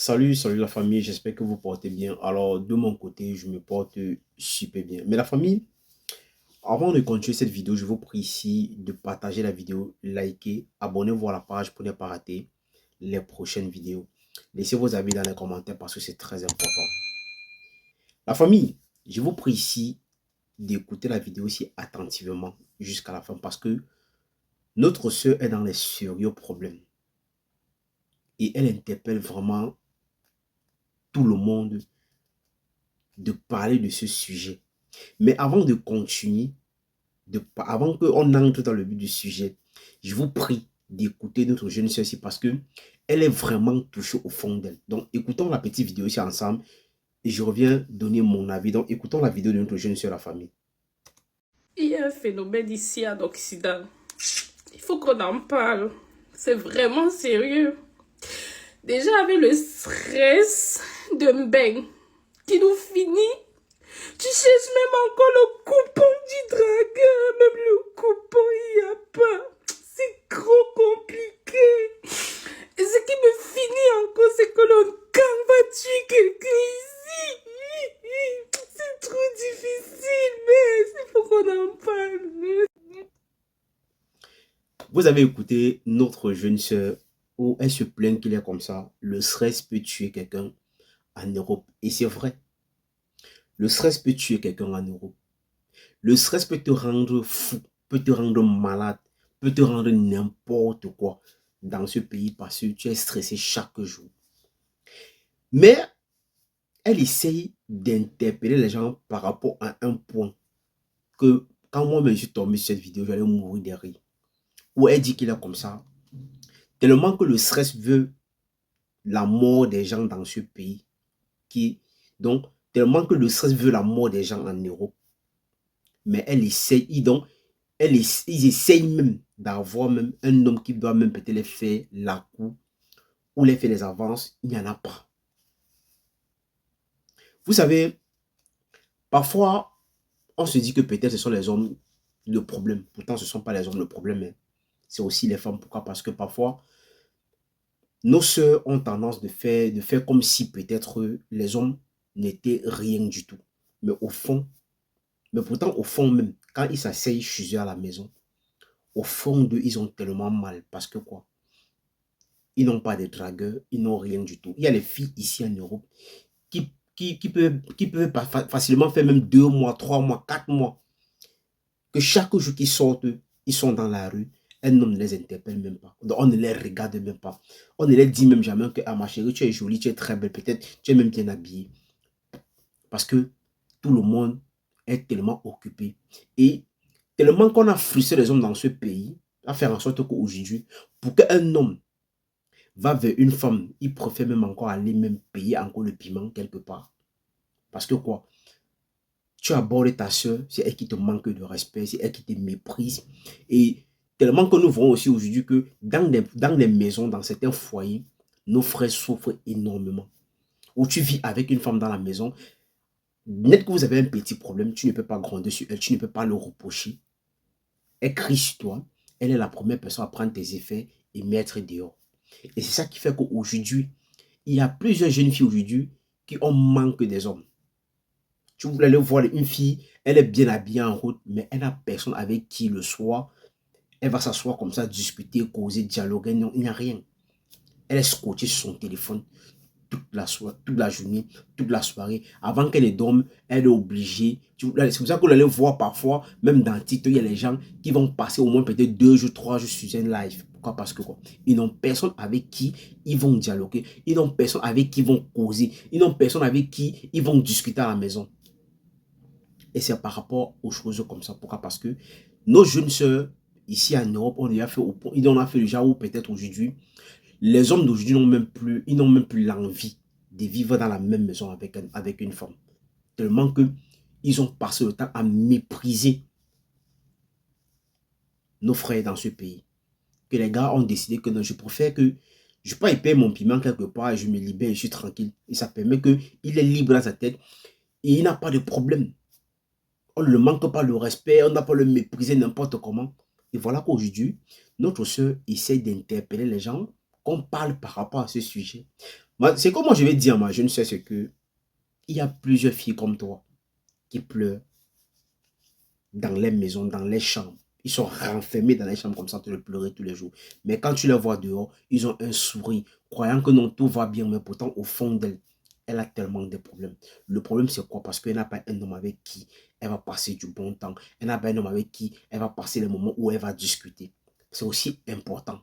Salut la famille, j'espère que vous portez bien. Alors, de mon côté, je me porte super bien. Mais la famille, avant de continuer cette vidéo, je vous prie ici de partager la vidéo, liker, abonnez-vous à la page pour ne pas rater les prochaines vidéos. Laissez vos avis dans les commentaires parce que c'est très important. La famille, je vous prie ici d'écouter la vidéo aussi attentivement jusqu'à la fin parce que notre soeur est dans les sérieux problèmes et elle interpelle vraiment tout le monde de parler de ce sujet. Mais avant de continuer, avant qu'on entre dans le but du sujet, je vous prie d'écouter notre jeune sœur ici parce que elle est vraiment touchée au fond d'elle. Donc, écoutons la petite vidéo ici ensemble et je reviens donner mon avis. Donc, écoutons la vidéo de notre jeune sœur, la famille. Il y a un phénomène ici en Occident. Il faut qu'on en parle. C'est vraiment sérieux. Déjà avec le stress de Mbeng qui nous finit. Tu cherches même encore le coupon du dragueur. Même le coupon, il n'y a pas. C'est trop compliqué. Et ce qui me finit encore, c'est que le gang va tuer quelqu'un ici. C'est trop difficile, mais il faut qu'on en parle. Vous avez écouté notre jeune sœur où elle se plaint qu'il est comme ça. Le stress peut tuer quelqu'un en Europe. Et c'est vrai. Le stress peut tuer quelqu'un en Europe. Le stress peut te rendre fou, peut te rendre malade, peut te rendre n'importe quoi dans ce pays parce que tu es stressé chaque jour. Mais elle essaye d'interpeller les gens par rapport à un point que quand moi je suis tombé sur cette vidéo, j'allais mourir de rire. Où elle dit qu'il est comme ça. Tellement que le stress veut la mort des gens dans ce pays. Donc, tellement que le stress veut la mort des gens en Europe. Mais elle essaye, donc, ils essayent même d'avoir même un homme qui doit même peut-être les faire la cour ou les faire les avances. Il n'y en a pas. Vous savez, parfois, on se dit que peut-être ce sont les hommes le problème. Pourtant, ce ne sont pas les hommes le problème. C'est aussi les femmes. Pourquoi? Parce que parfois, nos sœurs ont tendance de faire comme si peut-être les hommes n'étaient rien du tout. Mais au fond, mais pourtant, au fond même, quand ils s'asseyent chez eux à la maison, au fond d'eux, ils ont tellement mal. Parce que quoi? Ils n'ont pas de dragueurs, ils n'ont rien du tout. Il y a les filles ici en Europe qui peuvent facilement faire même 2 mois, 3 mois, 4 mois. Que chaque jour qu'ils sortent, ils sont dans la rue. Un homme ne les interpelle même pas. Donc, on ne les regarde même pas. On ne les dit même jamais que, ah ma chérie, tu es jolie, tu es très belle, peut-être tu es même bien habillée. Parce que tout le monde est tellement occupé. Et tellement qu'on a frustré les hommes dans ce pays, à faire en sorte qu'aujourd'hui, pour qu'un homme va vers une femme, il préfère même encore aller même payer encore le piment quelque part. Parce que quoi? Tu abordes ta soeur, c'est elle qui te manque de respect, c'est elle qui te méprise. Et tellement que nous voyons aussi aujourd'hui que dans les maisons, dans certains foyers, nos frères souffrent énormément. Où tu vis avec une femme dans la maison, net que vous avez un petit problème, tu ne peux pas gronder sur elle, tu ne peux pas le reprocher. Elle crie sur toi, elle est la première personne à prendre tes effets et mettre dehors. Et c'est ça qui fait qu'aujourd'hui, il y a plusieurs jeunes filles aujourd'hui qui ont manque des hommes. Tu voulais aller voir une fille, elle est bien habillée en route, mais elle n'a personne avec qui le soir, elle va s'asseoir comme ça, discuter, causer, dialoguer. Non, il n'y a rien. Elle est scotchée sur son téléphone toute la journée, toute la soirée. Avant qu'elle ne dorme, elle est obligée. C'est pour ça qu'on allait voir parfois, même dans TikTok, il y a les gens qui vont passer au moins peut-être 2 jours, 3 jours sur un live. Pourquoi? Parce que quoi? Ils n'ont personne avec qui ils vont dialoguer. Ils n'ont personne avec qui ils vont causer. Ils n'ont personne avec qui ils vont discuter à la maison. Et c'est par rapport aux choses comme ça. Pourquoi? Parce que nos jeunes sœurs, ici en Europe, on a fait au point, ils en ont fait le genre où peut-être aujourd'hui, les hommes d'aujourd'hui n'ont même plus, ils n'ont même plus l'envie de vivre dans la même maison avec une femme. Tellement que ils ont passé le temps à mépriser nos frères dans ce pays. Que les gars ont décidé que non, je préfère que je peux y payer mon piment quelque part et je me libère et je suis tranquille. Et ça permet qu'il est libre dans sa tête et il n'a pas de problème. On ne le manque pas le respect, on n'a pas le mépriser n'importe comment. Et voilà qu'aujourd'hui, notre soeur essaie d'interpeller les gens, qu'on parle par rapport à ce sujet. C'est comme moi je vais dire, moi, je ne sais ce que il y a plusieurs filles comme toi qui pleurent dans les maisons, dans les chambres. Ils sont renfermés dans les chambres comme ça, en train de pleurer tous les jours. Mais quand tu les vois dehors, ils ont un sourire, croyant que non, tout va bien, mais pourtant, au fond d'elle, elle a tellement de problèmes. Le problème, c'est quoi? Parce qu'elle n'a pas un homme avec qui elle va passer du bon temps. Elle n'a pas un homme avec qui elle va passer les moments où elle va discuter. C'est aussi important.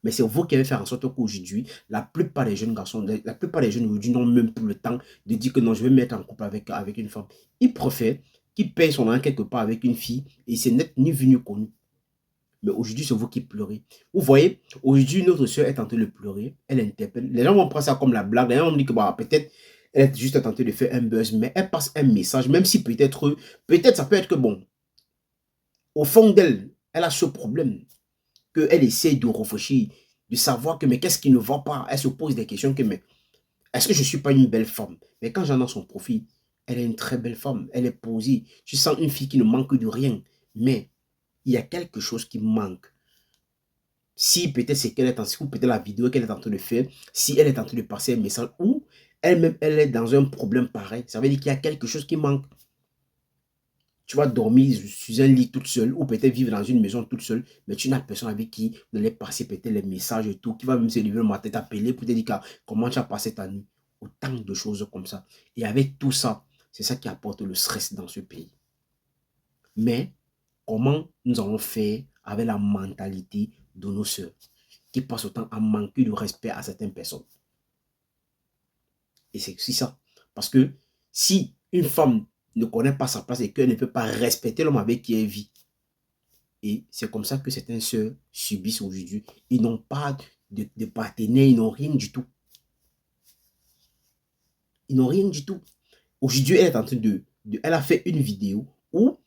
Mais c'est vous qui allez faire en sorte qu'aujourd'hui, la plupart des jeunes garçons, la plupart des jeunes aujourd'hui n'ont même plus le temps de dire que non, je vais me mettre en couple avec une femme. Ils préfèrent qu'il paye son argent quelque part avec une fille et c'est net ni vu ni connu. Mais aujourd'hui, c'est vous qui pleurez. Vous voyez, aujourd'hui, notre soeur est en train de pleurer. Elle interpelle. Les gens vont prendre ça comme la blague. Les gens vont dire que bah, peut-être elle est juste en train de faire un buzz, mais elle passe un message, même si peut-être ça peut être que bon, au fond d'elle, elle a ce problème qu'elle essaye de réfléchir, de savoir que mais qu'est-ce qui ne va pas. Elle se pose des questions que mais est-ce que je ne suis pas une belle femme? Mais quand j'en ai son profil, elle est une très belle femme. Elle est posée. Tu sens une fille qui ne manque de rien. Mais il y a quelque chose qui manque. Si peut-être c'est qu'elle est en train, ou peut-être la vidéo qu'elle est en train de faire, si elle est en train de passer un message, ou elle-même, elle est dans un problème pareil, ça veut dire qu'il y a quelque chose qui manque. Tu vas dormir sur un lit toute seule, ou peut-être vivre dans une maison toute seule, mais tu n'as personne avec qui vous allez passer peut-être les messages et tout, qui va même se lever le matin, t'appeler pour te dire comment tu as passé ta nuit. Autant de choses comme ça. Et avec tout ça, c'est ça qui apporte le stress dans ce pays. Mais comment nous allons faire avec la mentalité de nos sœurs, qui passent autant à manquer de respect à certaines personnes? Et c'est aussi ça. Parce que si une femme ne connaît pas sa place et qu'elle ne peut pas respecter l'homme avec qui elle vit, et c'est comme ça que certaines sœurs subissent aujourd'hui. Ils n'ont pas de partenaire, ils n'ont rien du tout. Ils n'ont rien du tout. Aujourd'hui, elle est en train elle a fait une vidéo où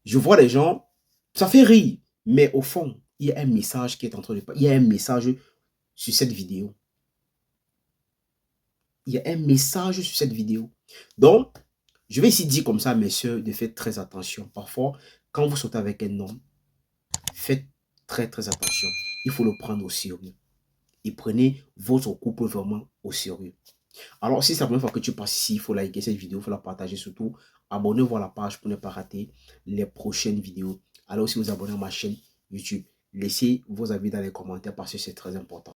je vois les gens, ça fait rire, mais au fond, il y a un message qui est en train de... Il y a un message sur cette vidéo. Il y a un message sur cette vidéo. Donc, je vais ici dire comme ça, messieurs, de faire très attention. Parfois, quand vous sortez avec un homme, faites très attention. Il faut le prendre au sérieux. Et prenez votre couple vraiment au sérieux. Alors, si c'est la première fois que tu passes ici, il faut liker cette vidéo, il faut la partager surtout. Abonnez-vous à la page pour ne pas rater les prochaines vidéos. Alors, si vous abonnez à ma chaîne YouTube, laissez vos avis dans les commentaires parce que c'est très important.